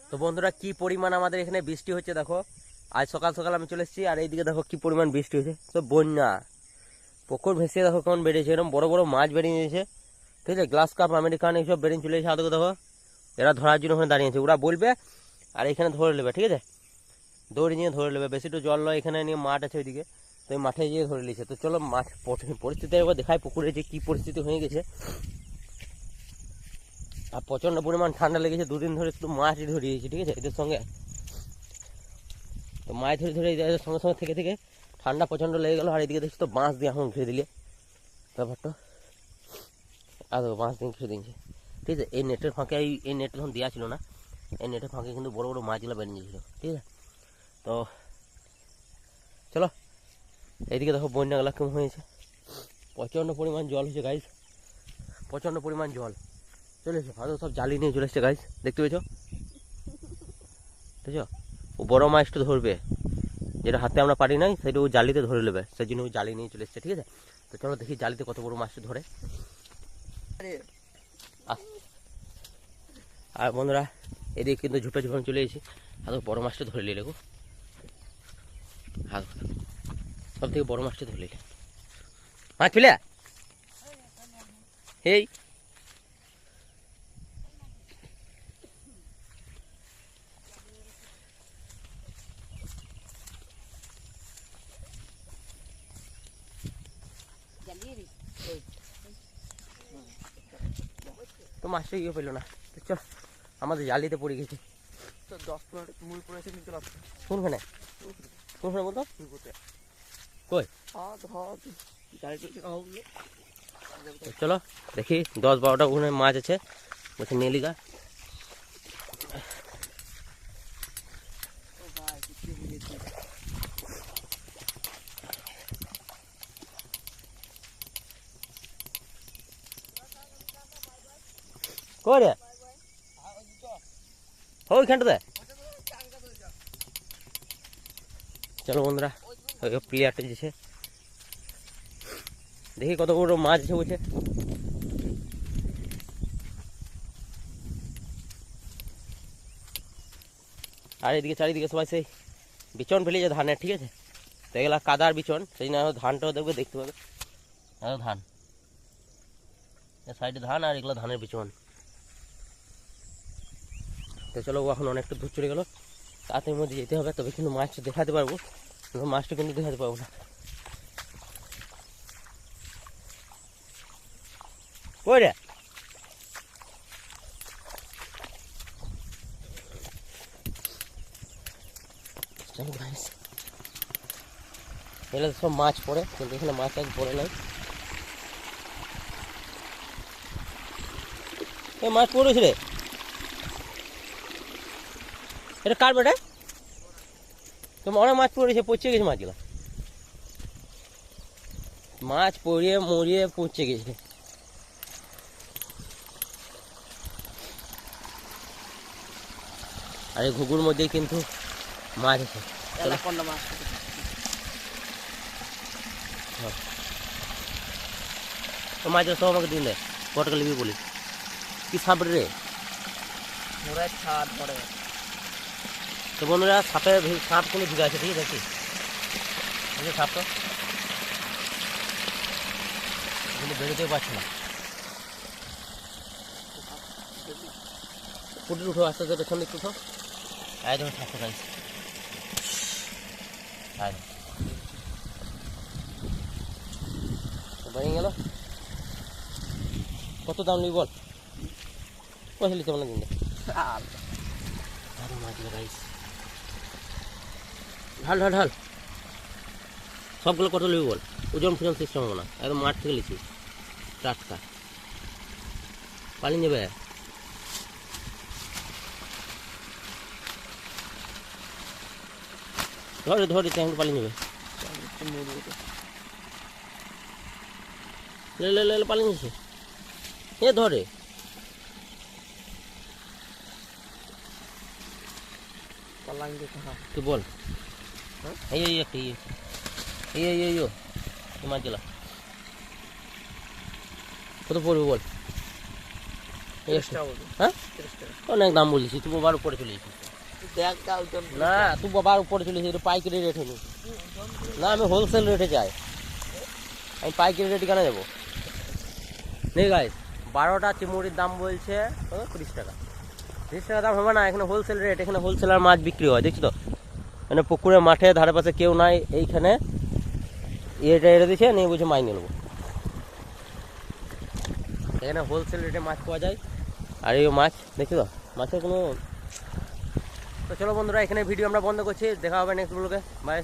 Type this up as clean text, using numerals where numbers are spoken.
তো বন্ধুরা কি পরিমাণ আমাদের এখানে বৃষ্টি হচ্ছে দেখো। আজ সকাল সকাল আমি চলে এসেছি আর এইদিকে দেখো কি পরিমাণ বৃষ্টি হয়েছে। তো বন্যা পুকুর ভেসে দেখো কেমন বেরিয়েছে, এরকম বড় বড় মাছ বেরিয়ে নিয়েছে। ঠিক আছে, গ্লাস কাপ আমেরিকান এইসব বেরিয়ে চলে এসেছে। আদৌ দেখো এরা ধরার জন্য ওখানে দাঁড়িয়েছে, ওরা বলবে আর এখানে ধরে নেবে। ঠিক আছে, দৌড়ে নিয়ে ধরে নেবে, বেশি তো জল নয়, এখানে নিয়ে মাঠ আছে ওইদিকে, তো ওই মাঠে গিয়ে ধরে নিয়েছে। তো চলো মাঠ পরিস্থিতি একবার দেখাই পুকুরে যে কী পরিস্থিতি হয়ে গেছে। আর প্রচণ্ড পরিমাণ ঠান্ডা লেগেছে, দুদিন ধরে শুধু মাছই ধরিয়েছি। ঠিক আছে, এদের সঙ্গে তো মাছ ধরে ধরে এদের সঙ্গে সঙ্গে থেকে থেকে ঠান্ডা প্রচণ্ড লেগে গেলো। আর এদিকে দেখছি তো বাঁশ দিয়ে এখন ঘিরে দিলে ব্যাপারটা, আর বাঁশ দিয়ে ঘিরে দিয়েছে। ঠিক আছে, এই নেটের ফাঁকে এই নেট যখন দেওয়া ছিল না, এই নেটের ফাঁকে কিন্তু বড় বড় মাছগুলো বেরিয়ে গিয়েছিল। ঠিক আছে, তো চলো এইদিকে দেখো বন্যাগুলো কেমন হয়েছে, প্রচণ্ড পরিমাণ জল হয়েছে গাইজ, প্রচণ্ড পরিমাণ জল চলে এসেছে। হয়তো সব জালি নিয়ে চলে এসছে গাইজ, দেখতে পেয়েছো? বুঝছো, ও বড় মাছটা ধরবে, যেটা হাতে আমরা পারি নাই সেটা ও জালিতে ধরে নেবে, সেই জন্য ও জালি নিয়ে চলে এসছে। ঠিক আছে, তো চলো দেখি জালিতে কত বড় মাছটা ধরে। আর বন্ধুরা এদিকে কিন্তু ঝুপে ঝুপে চলে এসেছি, আর বড় মাছটা ধরে নিলে গো, সব থেকে বড় মাছটা ধরে নিলে। মাছ ফেলে এই তো মাছটা ইয়ে পেলো না, তো চল আমাদের জালিতে পড়ে গেছে। তো 10 মিনিট মুই পড়েছে নিতে লাগছে কোনখানে কোনখানে বলতো কই? চলো দেখি 10-12টা ওখানে মাছ আছে, বলছে নিয়ে লিগা। কই রে ওইখানটাতে? চলো বন্ধুরা প্লেয়ারটা দিয়েছে, দেখি কত বড় মাছ আছে বলছে। আর এদিকে চারিদিকে সবাই সেই বিচন ফেলেছে ধানের। ঠিক আছে, তো এগুলা কাদার বিচন, সেই জন্য ধানটাও দেখবে, দেখতে পাবে ধান, সাইডে ধান আর এগুলো ধানের বিচন। তো চলো ও এখন অনেকটা দূর চলে গেলো, তাড়াতাড়ির মধ্যে যেতে হবে, তবে কিন্তু মাছটা দেখাতে পারবো, মাছটা কিন্তু দেখাতে পারবো না। কই রে চলো গাইস, এগুলো সব মাছ পড়ে, কিন্তু এখানে মাছ আজ পড়ে নাই। এই মাছ পড়েছে রে, এটা কার বেটা? তোমার অনেক মাছ পড়েছে, পচে গেছে মাছগুলো, মাছ পড়িয়ে মরিয়ে পচে গেছে। আর এই ঘুঘুর মধ্যেই কিন্তু মাছ আছে। তো মাছগুলো সব আমাকে দিন দেয়, কটকা লিবি বলি কি সাপ রে। তো বন্ধুরা সাপ কোনো ঢুকে আছে, ঠিক আছে সাপ তো কিন্তু বেরোতেও পারছে না। ফুটে উঠো আস্তে আস্তে, পেছন দিকে উঠো, আয় ধরো সাপটা গাইছে, আয় বেরিয়ে গেল। কত দাম নিবি বল, পয়সা নিতে পারলাম কিন্তু মাছ গাইছে। ঢাল ঢাল ঢাল, সবগুলো কত নিবি বল, ওজন ফোজন সিস্টেম হবে না, একদম মাঠ থেকে লিখি টাটকা পালিয়ে নেবে। ধরে ধরে এখন পালিয়ে নেবে, পালিয়ে নিচ্ছে এ ধরে। তুই বল এই একটা এই মাছ গেলা কত পড়বে বল? 30 টাকা বলতো। হ্যাঁ 30 টাকা। অনেক দাম বলেছি, তুই বাবার উপরে চলে এসেছিস। দেখ দাও ওজন। না তুই বাবার উপরে চলে এসেছিস, এটা পাইকারি রেট হয়নি। না আমি হোলসেল রেটে চাই, আমি পাইকারি রেটে কেন যাবো? নেই গাইস, 12টা চিমুড়ির দাম বলছে 30 টাকা। 30 টাকা দাম হবে না, এখানে হোলসেল রেট, এখানে হোলসেলার মাছ বিক্রি হয়, দেখছো তো? মানে পুকুরে মাঠে ধারে পাশে কেউ নাই, এইখানে এটা এড়ে দিচ্ছে, নিয়ে বুঝে মাইনে নেবো। এখানে হোলসেল রেটে মাছ পাওয়া যায়। আর এই মাছ দেখছো তো, মাছের কোনো। তো চলো বন্ধুরা, এখানে ভিডিও আমরা বন্ধ করছি, দেখা হবে নেক্সট ব্লগে, বাই।